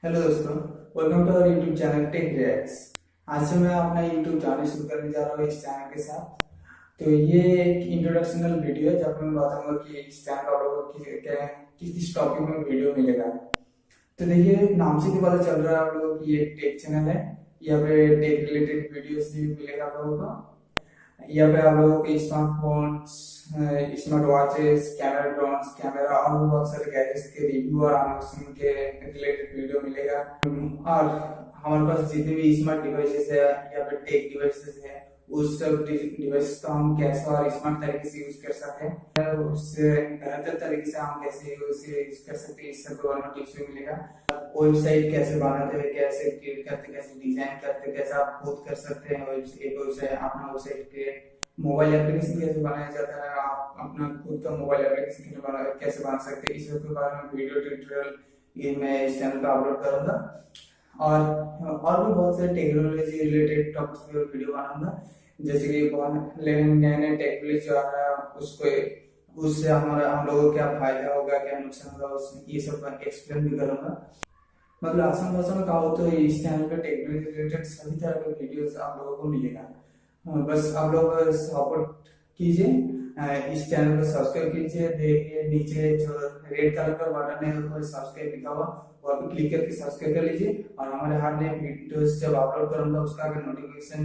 Hello दोस्तों, welcome to our YouTube channel TechRayX। आज से मैं अपना यूट्यूब चैनल शुरू करने जा रहा हूँ इस चैनल के साथ। तो ये एक इंट्रोडक्शनल वीडियो है जहाँ पे मैं बताऊंगा कि इस चैनल आप लोगों को किस टॉपिक में वीडियो मिलेगा। तो देखिए, नाम से ही पता चल रहा है आप लोगों की ये टेक चैनल है। यहाँ पे टेक रिलेटेड वीडियोस भी मिलेगा आप लोगों को। यहाँ पे आप लोगों के smartphones, smart watches, camera, drones, camera और भी बहुत सारे गैजेट्स के रिव्यू और अनबॉक्सिंग के रिलेटेड वीडियो मिलेगा। और हमारे पास जितने भी स्मार्ट डिवाइसेस है या फिर टेक डिवाइसेस है, उस सब डिवाइस का हम कैसे और स्मार्ट तरीके से यूज कर सकते हैं, उससे बेहतर तरीके से हम कैसे उसे यूज कर सकते हैं, इस सब के बारे में टिप्स भी मिलेगा। वेबसाइट कैसे बनाते हैं, कैसे क्रिएट करते, कैसे डिजाइन करते, कैसे आप खुद कर सकते हैं वेबसाइट, अपना वेबसाइट क्रिएट, मोबाइल एप्लीकेशन कैसे बनाया जाता है, आप अपना खुद का मोबाइल एप्लीकेशन कैसे बना सकते हैं, इस सब के बारे में वीडियो ट्यूटोरियल ये मैं इस चैनल पर अपलोड करूंगा। और भी बहुत सारे टेक्नोलॉजी रिलेटेड टॉपिक्स पे वीडियो बनाऊंगा। जैसे कि नए नए टेक्नोलॉजी आ रहा है, उसको उससे हम लोगों को क्या फायदा होगा, क्या नुकसान होगा, ये सब एक्सप्लेन भी करूंगा। मतलब आसान भाषा में कहा हो तो इस चैनल पे टेक्नोलॉजी रिलेटेड सभी तरह के वीडियोस आप लोगों को मिलेगा। बस आप लोग सपोर्ट कीजिए, इस चैनल को सब्सक्राइब कीजिए। देखिए नीचे जो रेड कलर का बटन है उसमें सब्सक्राइब लिखा हुआ, और भी क्लिक करके सब्सक्राइब कर लीजिए। और हमारे हर नए वीडियोस जब अपलोड करूंगा उसका अगर नोटिफिकेशन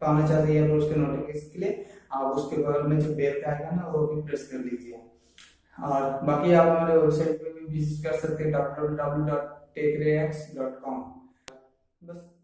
पाना चाहते हैं तो उसके नोटिफिकेशन के लिए आप उसके बगल में जो बेल का आइकन है वो भी प्रेस कर लीजिए। और बाकी आप हमारे वेबसाइट पे भी विजिट कर सकते हैं www.techrayx.com। बस